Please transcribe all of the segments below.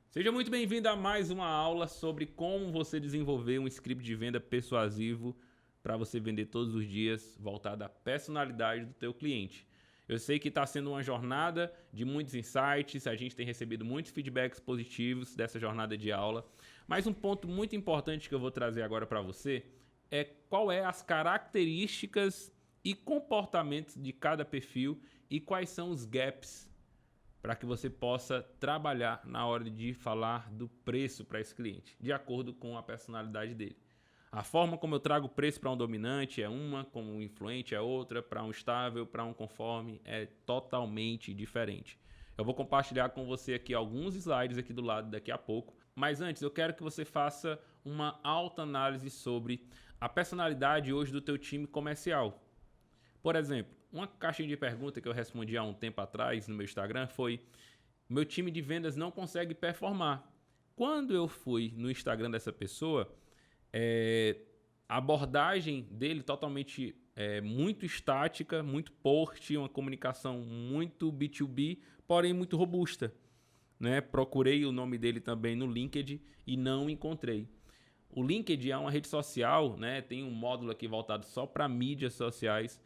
Seja muito bem-vindo a mais uma aula sobre como você desenvolver um script de venda persuasivo para você vender todos os dias, voltado à personalidade do teu cliente. Eu sei que está sendo uma jornada de muitos insights, a gente tem recebido muitos feedbacks positivos dessa jornada de aula, mas um ponto muito importante que eu vou trazer agora para você é qual é as características e comportamentos de cada perfil e quais são os gaps para que você possa trabalhar na hora de falar do preço para esse cliente, de acordo com a personalidade dele. A forma como eu trago preço para um dominante é uma, como um influente é outra, para um estável, para um conforme é totalmente diferente. Eu vou compartilhar com você aqui alguns slides aqui do lado daqui a pouco, mas antes eu quero que você faça uma autoanálise sobre a personalidade hoje do teu time comercial. Por exemplo, uma caixinha de pergunta que eu respondi há um tempo atrás no meu Instagram foi: meu time de vendas não consegue performar. Quando eu fui no Instagram dessa pessoa, a abordagem dele totalmente muito estática, muito post, uma comunicação muito B2B, porém muito robusta. Né? Procurei o nome dele também no LinkedIn e não encontrei. O LinkedIn é uma rede social, né? Tem um módulo aqui voltado só para mídias sociais,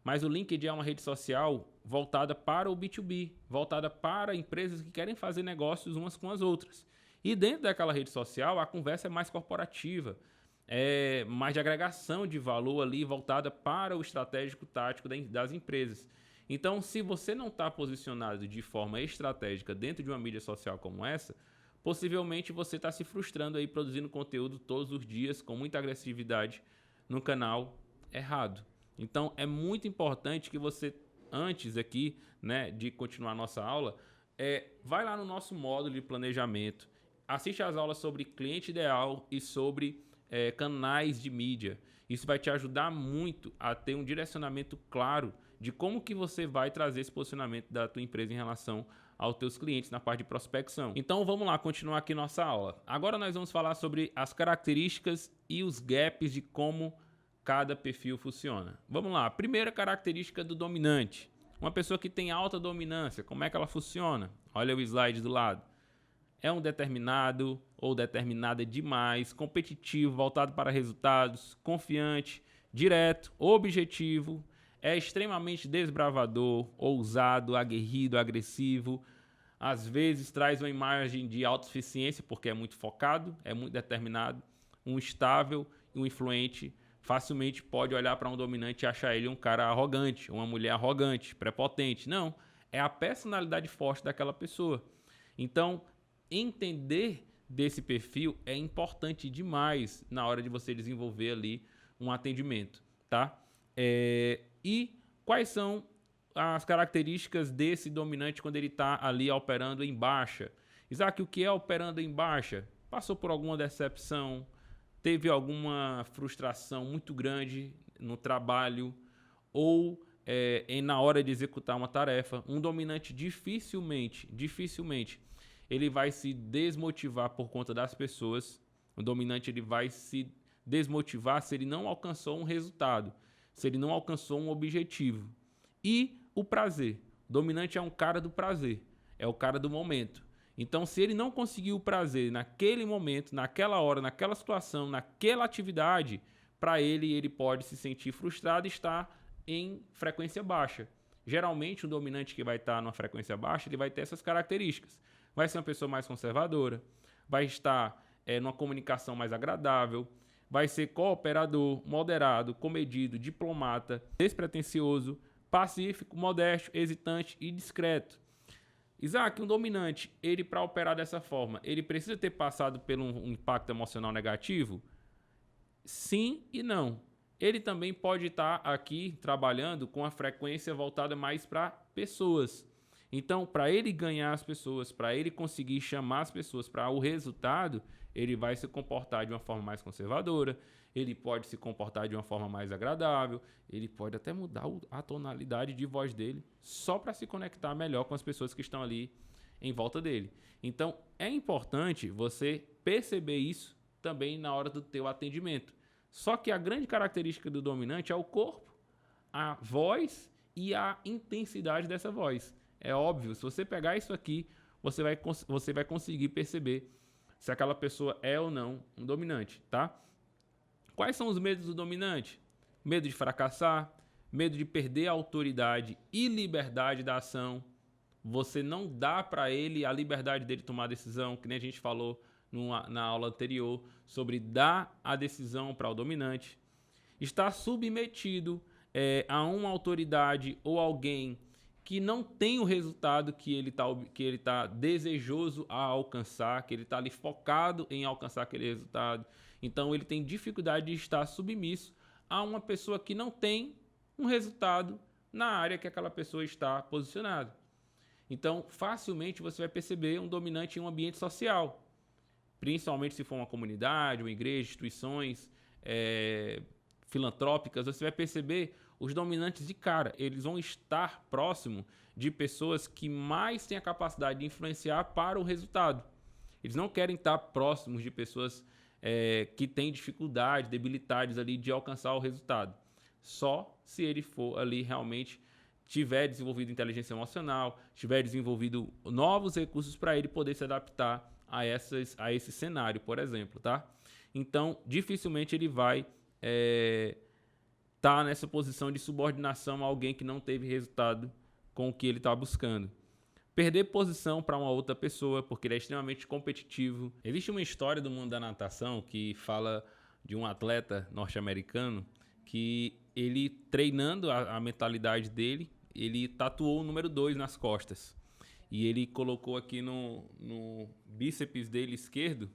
mas o LinkedIn é uma rede social voltada para o B2B, voltada para empresas que querem fazer negócios umas com as outras. E dentro daquela rede social, a conversa é mais corporativa, é mais de agregação de valor ali, voltada para o estratégico tático das empresas. Então, se você não está posicionado de forma estratégica dentro de uma mídia social como essa, possivelmente você está se frustrando aí produzindo conteúdo todos os dias com muita agressividade no canal errado. Então, é muito importante que você, antes aqui, né, de continuar a nossa aula, vai lá no nosso módulo de planejamento, assiste às aulas sobre cliente ideal e sobre canais de mídia. Isso vai te ajudar muito a ter um direcionamento claro de como que você vai trazer esse posicionamento da tua empresa em relação aos teus clientes na parte de prospecção. Então vamos lá, continuar aqui nossa aula. Agora nós vamos falar sobre as características e os gaps de como cada perfil funciona. Vamos lá, primeira característica do dominante. Uma pessoa que tem alta dominância, como é que ela funciona? Olha o slide do lado. É um determinado ou determinada demais, competitivo, voltado para resultados, confiante, direto, objetivo, é extremamente desbravador, ousado, aguerrido, agressivo. Às vezes traz uma imagem de autossuficiência porque é muito focado, é muito determinado, um estável e um influente. Facilmente pode olhar para um dominante e achar ele um cara arrogante, uma mulher arrogante, prepotente. Não, é a personalidade forte daquela pessoa. Então, entender desse perfil é importante demais na hora de você desenvolver ali um atendimento, tá? E quais são as características desse dominante quando ele está ali operando em baixa? Isaac, o que é operando em baixa? Passou por alguma decepção? Teve alguma frustração muito grande no trabalho ou na hora de executar uma tarefa? Um dominante dificilmente, ele vai se desmotivar por conta das pessoas. O dominante ele vai se desmotivar se ele não alcançou um resultado, se ele não alcançou um objetivo. E o prazer. O dominante é um cara do prazer, é o cara do momento. Então, se ele não conseguiu o prazer naquele momento, naquela hora, naquela situação, naquela atividade, para ele pode se sentir frustrado e estar em frequência baixa. Geralmente, o dominante que vai estar numa frequência baixa, ele vai ter essas características. Vai ser uma pessoa mais conservadora, vai estar numa comunicação mais agradável, vai ser cooperador, moderado, comedido, diplomata, despretensioso, pacífico, modesto, hesitante e discreto. Isaac, um dominante, ele para operar dessa forma, ele precisa ter passado por um impacto emocional negativo? Sim e não. Ele também pode estar aqui trabalhando com a frequência voltada mais para pessoas. Então, para ele ganhar as pessoas, para ele conseguir chamar as pessoas para o resultado, ele vai se comportar de uma forma mais conservadora, ele pode se comportar de uma forma mais agradável, ele pode até mudar a tonalidade de voz dele só para se conectar melhor com as pessoas que estão ali em volta dele. Então, é importante você perceber isso também na hora do teu atendimento. Só que a grande característica do dominante é o corpo, a voz e a intensidade dessa voz. É óbvio, se você pegar isso aqui, você vai conseguir perceber se aquela pessoa é ou não um dominante, tá? Quais são os medos do dominante? Medo de fracassar, medo de perder a autoridade e liberdade da ação. Você não dá para ele a liberdade dele tomar a decisão, que nem a gente falou na aula anterior, sobre dar a decisão para o dominante. Está submetido a uma autoridade ou alguém que não tem o resultado que ele tá desejoso a alcançar, que ele está ali focado em alcançar aquele resultado. Então ele tem dificuldade de estar submisso a uma pessoa que não tem um resultado na área que aquela pessoa está posicionada. Então, facilmente você vai perceber um dominante em um ambiente social, principalmente se for uma comunidade, uma igreja, instituições filantrópicas. Você vai perceber os dominantes de cara. Eles vão estar próximo de pessoas que mais têm a capacidade de influenciar para o resultado. Eles não querem estar próximos de pessoas que têm dificuldade, debilidades ali de alcançar o resultado. Só se ele for ali realmente tiver desenvolvido inteligência emocional, tiver desenvolvido novos recursos para ele poder se adaptar a esse cenário, por exemplo, tá? Então, dificilmente ele vai tá nessa posição de subordinação a alguém que não teve resultado com o que ele está buscando. Perder posição para uma outra pessoa, porque ele é extremamente competitivo. Existe uma história do mundo da natação que fala de um atleta norte-americano que ele, treinando a mentalidade dele, ele tatuou o número 2 nas costas. E ele colocou aqui no bíceps dele esquerdo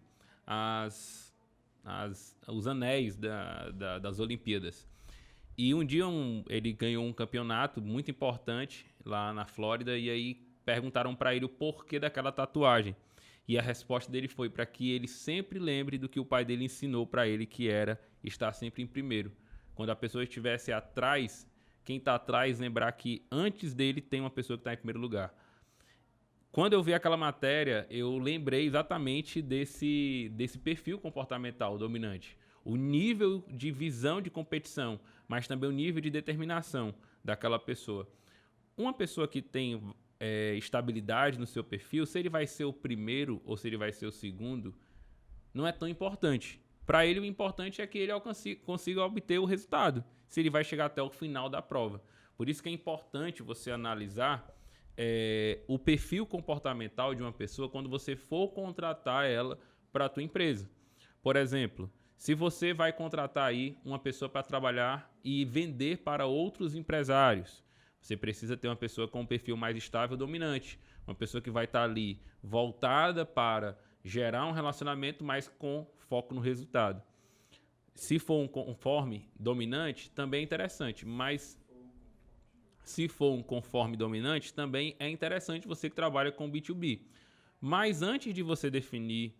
os anéis das Olimpíadas. E um dia ele ganhou um campeonato muito importante lá na Flórida, e aí perguntaram para ele o porquê daquela tatuagem. E a resposta dele foi para que ele sempre lembre do que o pai dele ensinou para ele, que era estar sempre em primeiro. Quando a pessoa estivesse atrás, quem está atrás lembrar que antes dele tem uma pessoa que está em primeiro lugar. Quando eu vi aquela matéria, eu lembrei exatamente desse perfil comportamental dominante. O nível de visão de competição, mas também o nível de determinação daquela pessoa. Uma pessoa que tem estabilidade no seu perfil, se ele vai ser o primeiro ou se ele vai ser o segundo, não é tão importante. Para ele, o importante é que ele consiga obter o resultado, se ele vai chegar até o final da prova. Por isso que é importante você analisar o perfil comportamental de uma pessoa quando você for contratar ela para a tua empresa. Por exemplo, se você vai contratar aí uma pessoa para trabalhar e vender para outros empresários, você precisa ter uma pessoa com um perfil mais estável, dominante. Uma pessoa que vai estar ali voltada para gerar um relacionamento, mas com foco no resultado. Se for um conforme dominante, também é interessante, mas se for um conforme dominante, também é interessante você que trabalha com B2B. Mas antes de você definir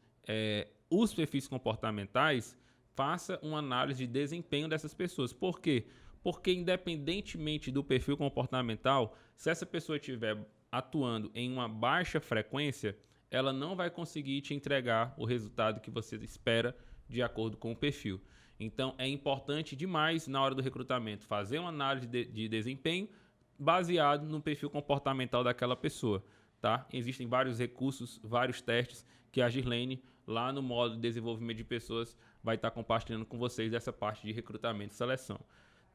os perfis comportamentais, faça uma análise de desempenho dessas pessoas. Por quê? Porque independentemente do perfil comportamental, se essa pessoa estiver atuando em uma baixa frequência, ela não vai conseguir te entregar o resultado que você espera de acordo com o perfil. Então, é importante demais na hora do recrutamento fazer uma análise de desempenho baseado no perfil comportamental daquela pessoa, tá? Existem vários recursos, vários testes que a Girlene, lá no módulo de desenvolvimento de pessoas, vai estar compartilhando com vocês dessa parte de recrutamento e seleção,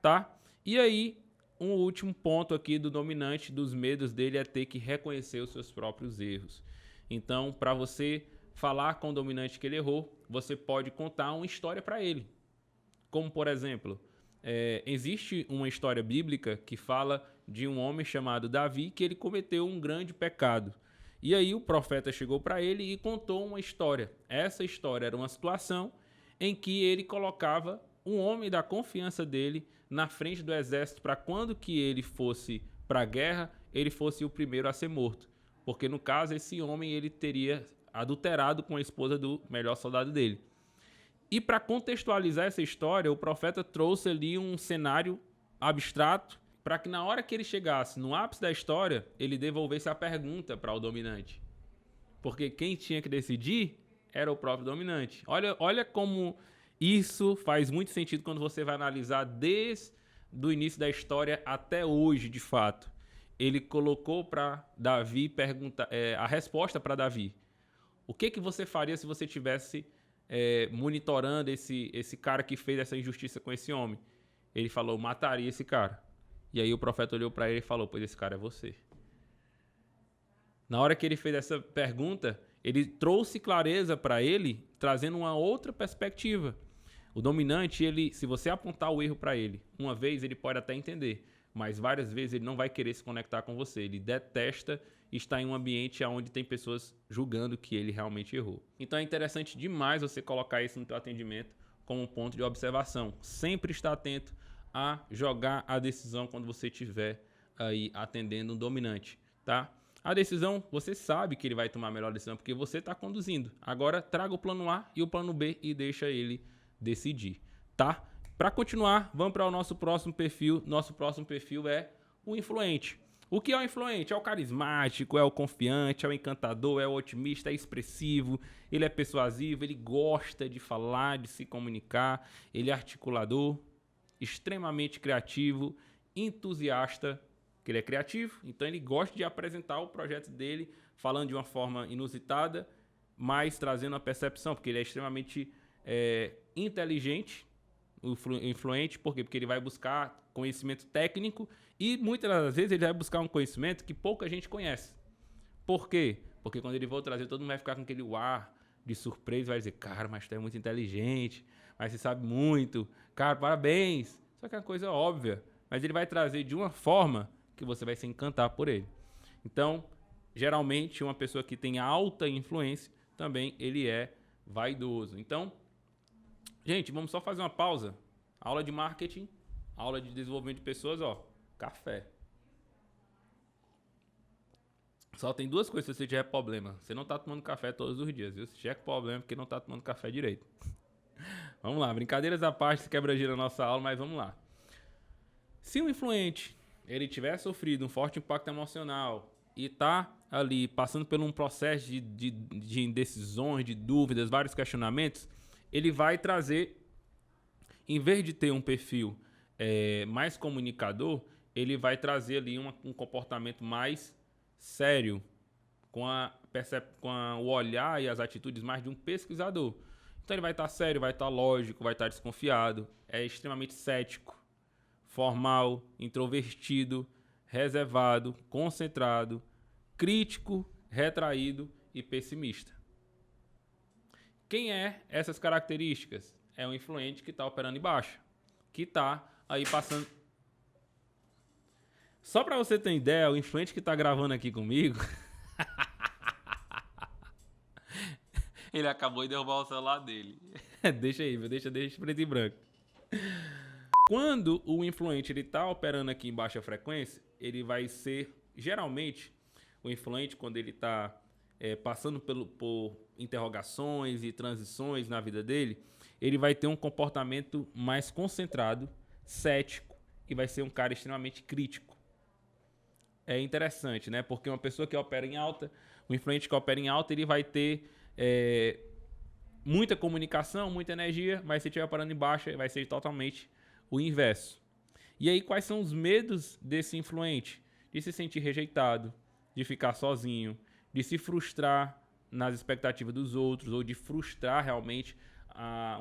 tá? E aí, um último ponto aqui do dominante, dos medos dele, é ter que reconhecer os seus próprios erros. Então, para você falar com o dominante que ele errou, você pode contar uma história para ele. Como, por exemplo, existe uma história bíblica que fala de um homem chamado Davi, que ele cometeu um grande pecado. E aí o profeta chegou para ele e contou uma história. Essa história era uma situação em que ele colocava um homem da confiança dele na frente do exército para quando que ele fosse para a guerra, ele fosse o primeiro a ser morto. Porque no caso, esse homem ele teria adulterado com a esposa do melhor soldado dele. E para contextualizar essa história, o profeta trouxe ali um cenário abstrato para que na hora que ele chegasse no ápice da história, ele devolvesse a pergunta para o dominante. Porque quem tinha que decidir era o próprio dominante. Olha como isso faz muito sentido quando você vai analisar desde o início da história até hoje, de fato. ele colocou para Davi a resposta para Davi. O que você faria se você tivesse monitorando esse cara que fez essa injustiça com esse homem? Ele falou, mataria esse cara. E aí o profeta olhou para ele e falou, pois esse cara é você. Na hora que ele fez essa pergunta, ele trouxe clareza para ele, trazendo uma outra perspectiva. O dominante, se você apontar o erro para ele, uma vez ele pode até entender, mas várias vezes ele não vai querer se conectar com você. Ele detesta estar em um ambiente onde tem pessoas julgando que ele realmente errou. Então é interessante demais você colocar isso no teu atendimento como um ponto de observação. Sempre estar atento a jogar a decisão quando você estiver aí atendendo um dominante, tá? A decisão, você sabe que ele vai tomar a melhor decisão porque você está conduzindo. Agora, traga o plano A e o plano B e deixa ele decidir, tá? Para continuar, vamos para o nosso próximo perfil. Nosso próximo perfil é o influente. O que é o influente? É o carismático, é o confiante, é o encantador, é o otimista, é expressivo, ele é persuasivo, ele gosta de falar, de se comunicar, ele é articulador, extremamente criativo, entusiasta, que ele é criativo, então ele gosta de apresentar o projeto dele falando de uma forma inusitada, mas trazendo a percepção, porque ele é extremamente inteligente, o influente, por quê? Porque ele vai buscar conhecimento técnico e muitas das vezes ele vai buscar um conhecimento que pouca gente conhece. Por quê? Porque quando ele for trazer, todo mundo vai ficar com aquele ar de surpresa, vai dizer, cara, mas tu é muito inteligente, mas você sabe muito, cara, parabéns. Só que é uma coisa óbvia, mas ele vai trazer de uma forma que você vai se encantar por ele. Então, geralmente, uma pessoa que tem alta influência, também ele é vaidoso. Então, gente, vamos só fazer uma pausa. Aula de marketing, aula de desenvolvimento de pessoas, ó, café. Só tem duas coisas se você tiver problema. Você não tá tomando café todos os dias, viu? Se tiver problema, porque não tá tomando café direito. Vamos lá, brincadeiras à parte, se quebra-giro na nossa aula, mas vamos lá. Se um influente, ele tiver sofrido um forte impacto emocional e tá ali passando por um processo de indecisões, de dúvidas, vários questionamentos, ele vai trazer, em vez de ter um perfil mais comunicador, ele vai trazer ali um comportamento mais sério, com o olhar e as atitudes mais de um pesquisador. Então ele vai estar sério, vai estar lógico, vai estar desconfiado, é extremamente cético, formal, introvertido, reservado, concentrado, crítico, retraído e pessimista. Quem é essas características? É um influente que está operando em baixa, que está aí passando... Só para você ter ideia, o influente que está gravando aqui comigo... Ele acabou de derrubar o celular dele. Deixa aí, deixa preto e branco. Quando o influente está operando aqui em baixa frequência, ele vai ser, geralmente, o influente, quando ele está passando por interrogações e transições na vida dele, ele vai ter um comportamento mais concentrado, cético, e vai ser um cara extremamente crítico. É interessante, né? Porque uma pessoa que opera em alta, o influente que opera em alta, ele vai ter muita comunicação, muita energia, mas se estiver operando em baixa, vai ser totalmente o inverso. E aí, quais são os medos desse influente? De se sentir rejeitado, de ficar sozinho, de se frustrar nas expectativas dos outros, ou de frustrar realmente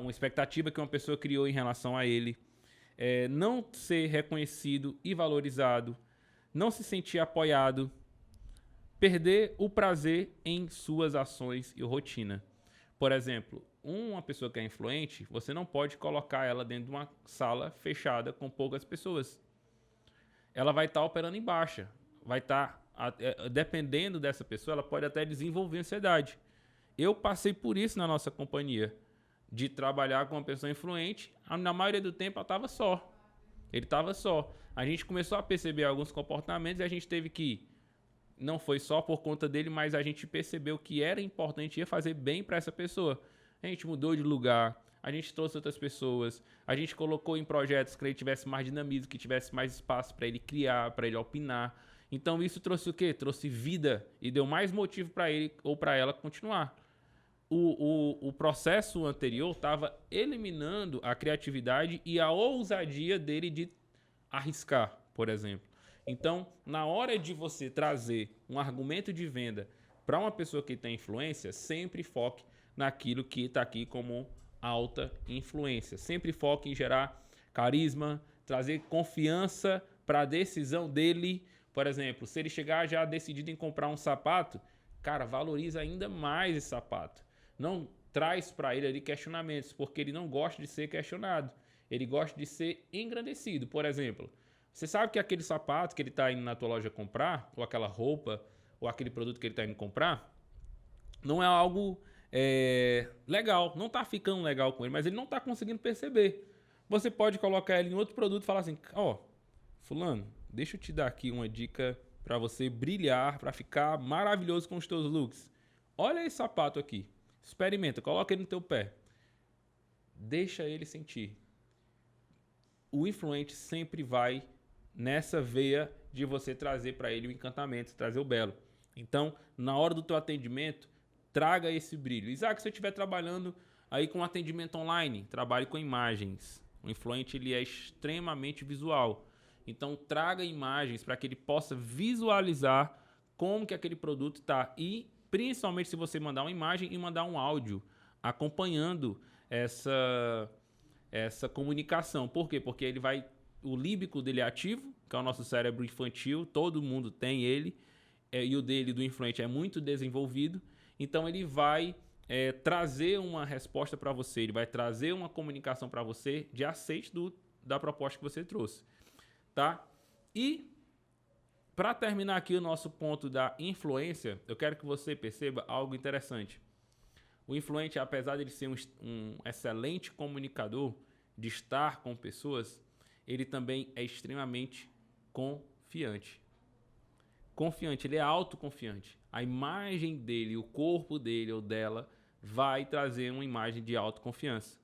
uma expectativa que uma pessoa criou em relação a ele. Não ser reconhecido e valorizado, não se sentir apoiado, perder o prazer em suas ações e rotina. Por exemplo, uma pessoa que é influente, você não pode colocar ela dentro de uma sala fechada com poucas pessoas. Ela vai estar operando em baixa. Vai estar, dependendo dessa pessoa, ela pode até desenvolver ansiedade. Eu passei por isso na nossa companhia, de trabalhar com uma pessoa influente. Na maioria do tempo, ela estava só. Ele estava só. A gente começou a perceber alguns comportamentos e a gente teve que... Não foi só por conta dele, mas a gente percebeu que era importante e ia fazer bem para essa pessoa. A gente mudou de lugar, a gente trouxe outras pessoas, a gente colocou em projetos que ele tivesse mais dinamismo, que tivesse mais espaço para ele criar, para ele opinar. Então isso trouxe o quê? Trouxe vida e deu mais motivo para ele ou para ela continuar. O processo anterior estava eliminando a criatividade e a ousadia dele de arriscar, por exemplo. Então, na hora de você trazer um argumento de venda para uma pessoa que tem influência, sempre foque naquilo que está aqui como alta influência. Sempre foque em gerar carisma, trazer confiança para a decisão dele. Por exemplo, se ele chegar já decidido em comprar um sapato, cara, valoriza ainda mais esse sapato. Não traz para ele ali questionamentos, porque ele não gosta de ser questionado. Ele gosta de ser engrandecido. Por exemplo, você sabe que aquele sapato que ele está indo na tua loja comprar, ou aquela roupa, ou aquele produto que ele está indo comprar, não é algo legal, não está ficando legal com ele, mas ele não está conseguindo perceber. Você pode colocar ele em outro produto e falar assim, ó, fulano, deixa eu te dar aqui uma dica para você brilhar, para ficar maravilhoso com os teus looks. Olha esse sapato aqui, experimenta, coloca ele no teu pé. Deixa ele sentir. O influente sempre vai nessa veia de você trazer para ele o encantamento, trazer o belo. Então, na hora do teu atendimento, traga esse brilho. Isaac, se eu estiver trabalhando aí com atendimento online, trabalhe com imagens. O influente ele é extremamente visual. Então, traga imagens para que ele possa visualizar como que aquele produto está. E, principalmente, se você mandar uma imagem e mandar um áudio acompanhando essa comunicação. Por quê? Porque ele vai... O líbico dele é ativo, que é o nosso cérebro infantil, todo mundo tem ele, e o dele, do influente, é muito desenvolvido. Então, ele vai trazer uma resposta para você, ele vai trazer uma comunicação para você de aceite da proposta que você trouxe. Tá? E, para terminar aqui o nosso ponto da influência, eu quero que você perceba algo interessante. O influente, apesar de ele ser um excelente comunicador, de estar com pessoas, ele também é extremamente confiante. Confiante, ele é autoconfiante. A imagem dele, o corpo dele ou dela vai trazer uma imagem de autoconfiança.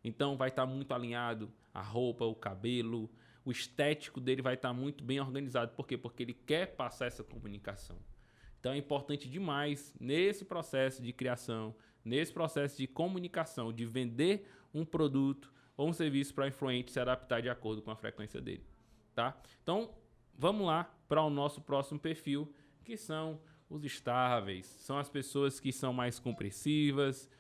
Então vai estar muito alinhado a roupa, o cabelo, o estético dele vai estar muito bem organizado. Por quê? Porque ele quer passar essa comunicação. Então é importante demais nesse processo de criação, nesse processo de comunicação, de vender um produto ou um serviço para o influente se adaptar de acordo com a frequência dele, tá? Então, vamos lá para o nosso próximo perfil, que são os estáveis. São as pessoas que são mais compreensivas,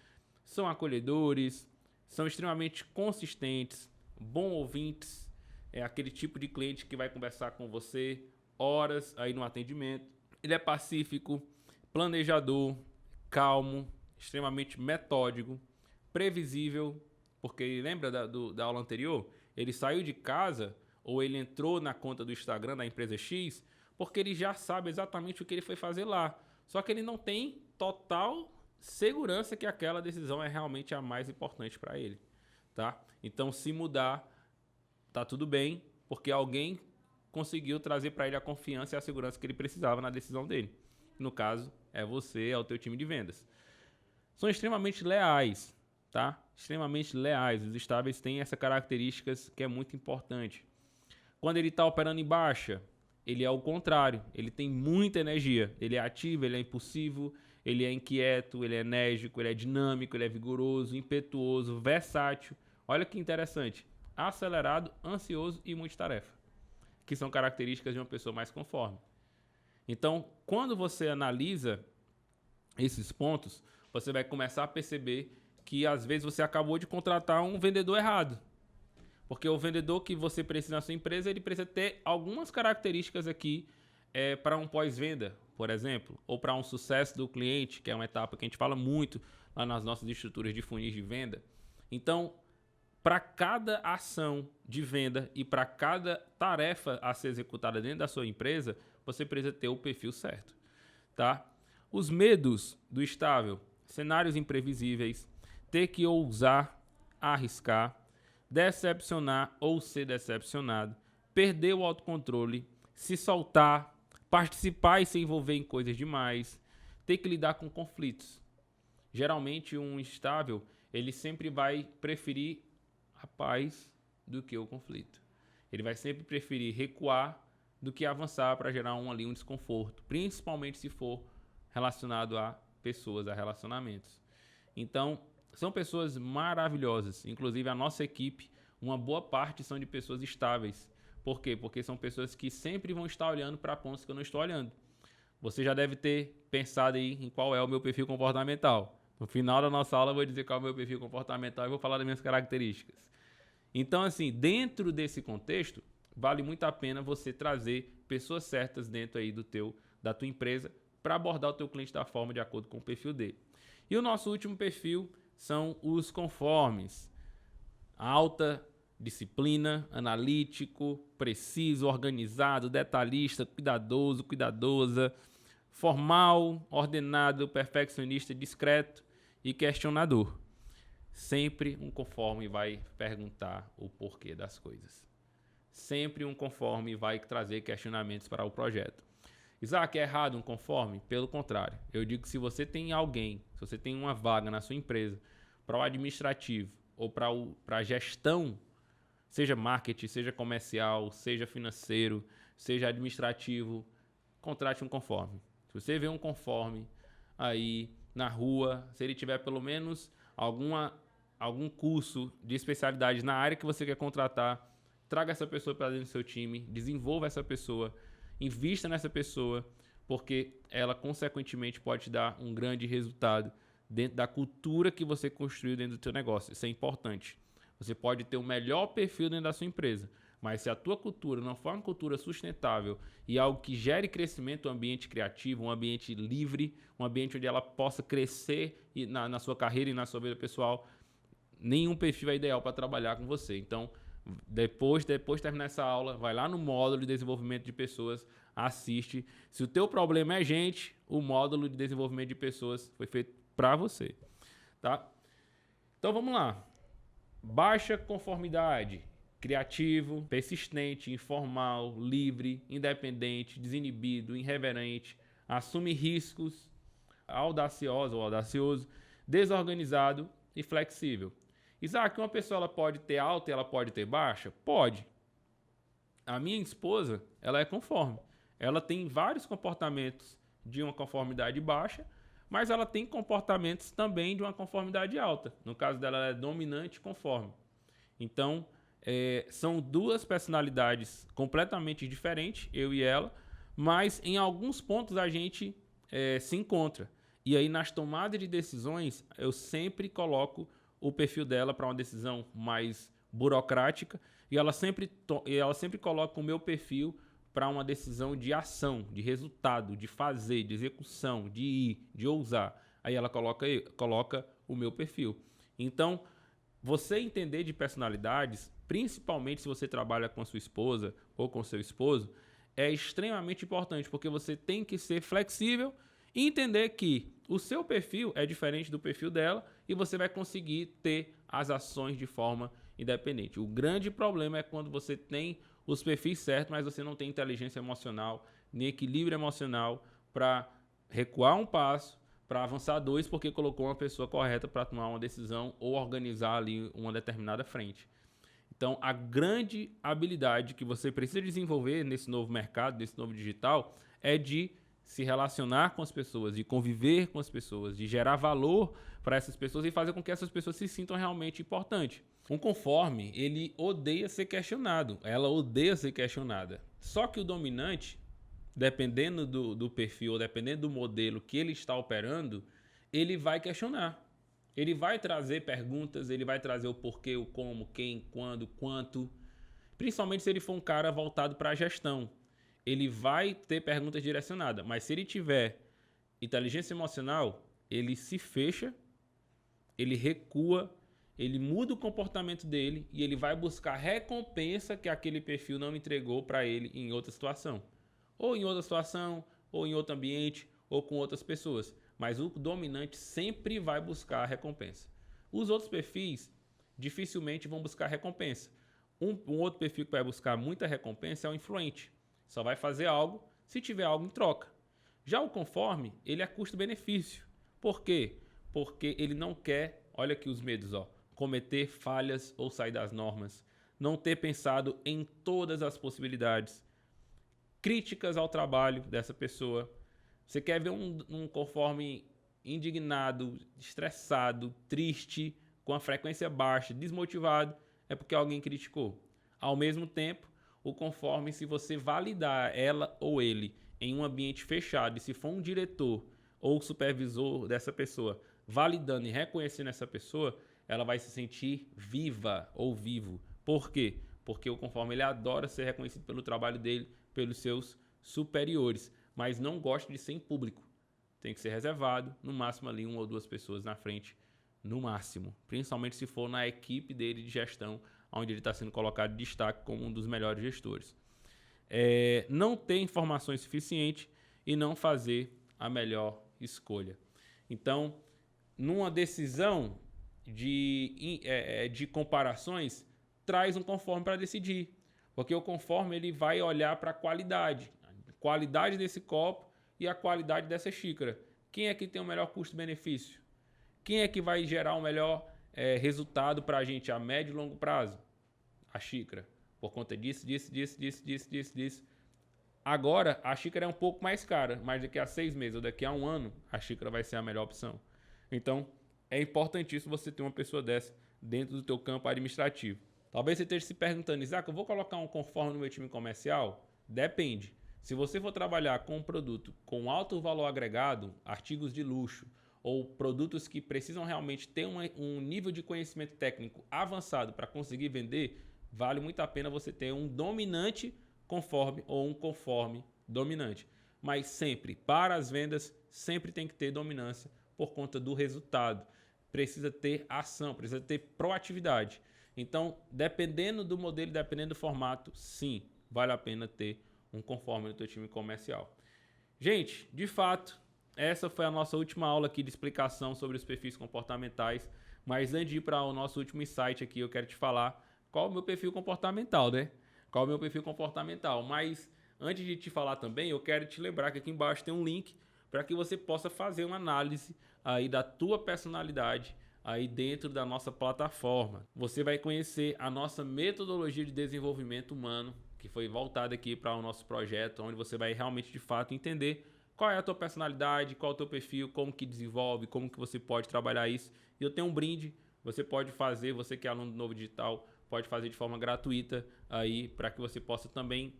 são acolhedores, são extremamente consistentes, bons ouvintes. É aquele tipo de cliente que vai conversar com você horas aí no atendimento. Ele é pacífico, planejador, calmo, extremamente metódico, previsível, porque lembra da aula anterior? Ele saiu de casa ou ele entrou na conta do Instagram da empresa X porque ele já sabe exatamente o que ele foi fazer lá. Só que ele não tem total segurança que aquela decisão é realmente a mais importante para ele, tá? Então, se mudar, tá tudo bem, porque alguém conseguiu trazer para ele a confiança e a segurança que ele precisava na decisão dele. No caso, é você, é o teu time de vendas. São extremamente leais, tá? Extremamente leais. Os estáveis têm essa característica que é muito importante. Quando ele está operando em baixa, ele é o contrário. Ele tem muita energia. Ele é ativo, ele é impulsivo, ele é inquieto, ele é enérgico, ele é dinâmico, ele é vigoroso, impetuoso, versátil. Olha que interessante. Acelerado, ansioso e multitarefa, que são características de uma pessoa mais conforme. Então, quando você analisa esses pontos, você vai começar a perceber que às vezes você acabou de contratar um vendedor errado. Porque o vendedor que você precisa na sua empresa, ele precisa ter algumas características aqui para um pós-venda, por exemplo, ou para um sucesso do cliente, que é uma etapa que a gente fala muito lá nas nossas estruturas de funis de venda. Então, para cada ação de venda e para cada tarefa a ser executada dentro da sua empresa, você precisa ter o perfil certo, tá? Os medos do estável, cenários imprevisíveis, ter que ousar, arriscar, decepcionar ou ser decepcionado, perder o autocontrole, se soltar, participar e se envolver em coisas demais, ter que lidar com conflitos. Geralmente um estável, ele sempre vai preferir a paz do que o conflito. Ele vai sempre preferir recuar do que avançar para gerar um desconforto, principalmente se for relacionado a pessoas, a relacionamentos. Então, são pessoas maravilhosas. Inclusive, a nossa equipe, uma boa parte são de pessoas estáveis. Por quê? Porque são pessoas que sempre vão estar olhando para pontos que eu não estou olhando. Você já deve ter pensado aí em qual é o meu perfil comportamental. No final da nossa aula eu vou dizer qual é o meu perfil comportamental e vou falar das minhas características. Então, assim, dentro desse contexto, vale muito a pena você trazer pessoas certas dentro aí da tua empresa para abordar o teu cliente da forma de acordo com o perfil dele. E o nosso último perfil são os conformes. Alta disciplina, analítico, preciso, organizado, detalhista, cuidadoso, cuidadosa, formal, ordenado, perfeccionista, discreto e questionador. Sempre um conforme vai perguntar o porquê das coisas. Sempre um conforme vai trazer questionamentos para o projeto. Isaac, é errado um conforme? Pelo contrário, eu digo que se você tem alguém, se você tem uma vaga na sua empresa para o administrativo ou para a gestão, seja marketing, seja comercial, seja financeiro, seja administrativo, contrate um conforme. Se você vê um conforme aí na rua, se ele tiver pelo menos algum curso de especialidade na área que você quer contratar, traga essa pessoa para dentro do seu time, desenvolva essa pessoa, invista nessa pessoa, porque ela, consequentemente, pode te dar um grande resultado dentro da cultura que você construiu dentro do seu negócio. Isso é importante. Você pode ter o melhor perfil dentro da sua empresa, mas se a tua cultura não for uma cultura sustentável e algo que gere crescimento, um ambiente criativo, um ambiente livre, um ambiente onde ela possa crescer na sua carreira e na sua vida pessoal, nenhum perfil é ideal para trabalhar com você. Então, depois de terminar essa aula, vai lá no módulo de desenvolvimento de pessoas, assiste. Se o teu problema é gente, o módulo de desenvolvimento de pessoas foi feito para você, tá? Então, vamos lá. Baixa conformidade, criativo, persistente, informal, livre, independente, desinibido, irreverente, assume riscos, audacioso ou audacioso, desorganizado e flexível. Isaac, uma pessoa ela pode ter alta e ela pode ter baixa? Pode. A minha esposa, ela é conforme. Ela tem vários comportamentos de uma conformidade baixa, mas ela tem comportamentos também de uma conformidade alta. No caso dela, ela é dominante e conforme. Então, são duas personalidades completamente diferentes, eu e ela, mas em alguns pontos a gente se encontra. E aí, nas tomadas de decisões, eu sempre coloco o perfil dela para uma decisão mais burocrática e ela sempre coloca o meu perfil para uma decisão de ação, de resultado, de fazer, de execução, de ir, de ousar. Aí ela coloca o meu perfil. Então, você entender de personalidades, principalmente se você trabalha com a sua esposa ou com seu esposo, é extremamente importante, porque você tem que ser flexível e entender que o seu perfil é diferente do perfil dela e você vai conseguir ter as ações de forma independente. O grande problema é quando você tem os perfis certos, mas você não tem inteligência emocional, nem equilíbrio emocional para recuar um passo, para avançar dois, porque colocou uma pessoa correta para tomar uma decisão ou organizar ali uma determinada frente. Então, a grande habilidade que você precisa desenvolver nesse novo mercado, nesse novo digital, é de se relacionar com as pessoas, de conviver com as pessoas, de gerar valor para essas pessoas e fazer com que essas pessoas se sintam realmente importantes. Um conforme, ele odeia ser questionado, ela odeia ser questionada. Só que o dominante, dependendo do perfil, dependendo do modelo que ele está operando, ele vai questionar. Ele vai trazer perguntas, ele vai trazer o porquê, o como, quem, quando, quanto. Principalmente se ele for um cara voltado para a gestão. Ele vai ter perguntas direcionadas, mas se ele tiver inteligência emocional, ele se fecha, ele recua, ele muda o comportamento dele e ele vai buscar recompensa que aquele perfil não entregou para ele em outra situação. Ou em outra situação, ou em outro ambiente, ou com outras pessoas. Mas o dominante sempre vai buscar recompensa. Os outros perfis dificilmente vão buscar recompensa. Um outro perfil que vai buscar muita recompensa é o influente. Só vai fazer algo se tiver algo em troca. Já o conforme, ele é custo-benefício. Por quê? Porque ele não quer, olha aqui os medos, cometer falhas ou sair das normas, não ter pensado em todas as possibilidades, críticas ao trabalho dessa pessoa. Você quer ver um conforme indignado, estressado, triste, com a frequência baixa, desmotivado, é porque alguém criticou. Ao mesmo tempo, o conforme, se você validar ela ou ele em um ambiente fechado, e se for um diretor ou supervisor dessa pessoa validando e reconhecendo essa pessoa, ela vai se sentir viva ou vivo. Por quê? Porque o conforme ele adora ser reconhecido pelo trabalho dele, pelos seus superiores, mas não gosta de ser em público. Tem que ser reservado, no máximo ali 1 ou 2 pessoas na frente, no máximo. Principalmente se for na equipe dele de gestão, onde ele está sendo colocado de destaque como um dos melhores gestores. Não ter informações suficientes e não fazer a melhor escolha. Então, numa decisão de comparações, traz um conforme para decidir. Porque o conforme ele vai olhar para a qualidade desse copo e a qualidade dessa xícara. Quem é que tem o melhor custo-benefício? Quem é que vai gerar o melhor resultado para a gente a médio e longo prazo? A xícara. Por conta disso. Agora, a xícara é um pouco mais cara, mas daqui a 6 meses ou daqui a 1 ano, a xícara vai ser a melhor opção. Então, é importantíssimo você ter uma pessoa dessa dentro do teu campo administrativo. Talvez você esteja se perguntando, Isaac, eu vou colocar um conforme no meu time comercial? Depende. Se você for trabalhar com um produto com alto valor agregado, artigos de luxo, ou produtos que precisam realmente ter um nível de conhecimento técnico avançado para conseguir vender, vale muito a pena você ter um dominante conforme ou um conforme dominante. Mas sempre, para as vendas, sempre tem que ter dominância por conta do resultado. Precisa ter ação, precisa ter proatividade. Então, dependendo do modelo, dependendo do formato, sim, vale a pena ter um conforme no teu time comercial. Gente, de fato, essa foi a nossa última aula aqui de explicação sobre os perfis comportamentais. Mas antes de ir para o nosso último insight aqui, eu quero te falar qual é o meu perfil comportamental, né? Qual é o meu perfil comportamental. Mas antes de te falar também, eu quero te lembrar que aqui embaixo tem um link para que você possa fazer uma análise aí da tua personalidade aí dentro da nossa plataforma. Você vai conhecer a nossa metodologia de desenvolvimento humano, que foi voltada aqui para o nosso projeto, onde você vai realmente de fato entender qual é a tua personalidade, qual é o teu perfil, como que desenvolve, como que você pode trabalhar isso. E eu tenho um brinde, você pode fazer, você que é aluno do Novo Digital, pode fazer de forma gratuita aí para que você possa também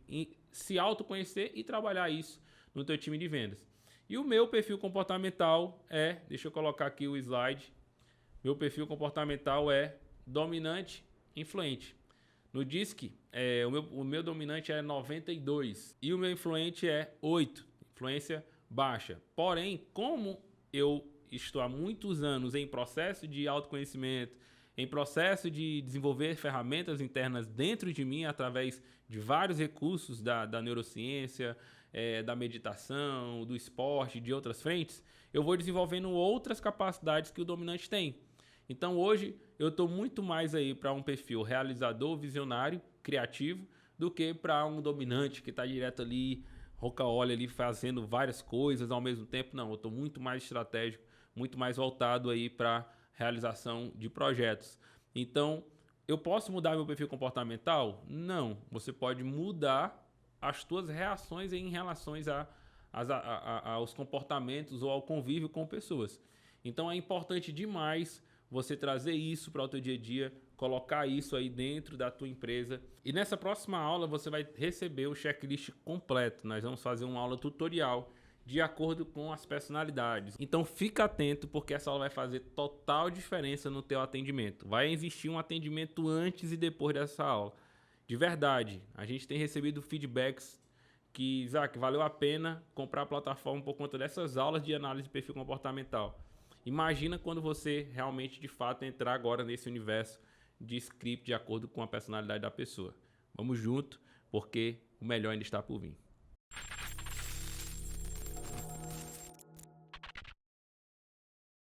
se autoconhecer e trabalhar isso no teu time de vendas. E o meu perfil comportamental deixa eu colocar aqui o slide. Meu perfil comportamental é dominante, influente. No DISC, o meu dominante é 92 e o meu influente é 8, influência baixa. Porém, como eu estou há muitos anos em processo de autoconhecimento, em processo de desenvolver ferramentas internas dentro de mim através de vários recursos da neurociência, da meditação, do esporte, de outras frentes, eu vou desenvolvendo outras capacidades que o dominante tem. Então hoje eu estou muito mais aí para um perfil realizador, visionário, criativo, do que para um dominante que está direto ali, roca-olha ali fazendo várias coisas ao mesmo tempo. Não, eu estou muito mais estratégico, muito mais voltado aí para realização de projetos. Então, eu posso mudar meu perfil comportamental? Não. Você pode mudar as tuas reações em relação aos comportamentos ou ao convívio com pessoas. Então, é importante demais você trazer isso para o teu dia a dia, colocar isso aí dentro da tua empresa. E nessa próxima aula você vai receber o checklist completo. Nós vamos fazer uma aula tutorial de acordo com as personalidades. Então fica atento, porque essa aula vai fazer total diferença no teu atendimento. Vai existir um atendimento antes e depois dessa aula. De verdade, a gente tem recebido feedbacks que, Isaac, valeu a pena comprar a plataforma por conta dessas aulas de análise de perfil comportamental. Imagina quando você realmente, de fato, entrar agora nesse universo de script de acordo com a personalidade da pessoa. Vamos junto, porque o melhor ainda está por vir.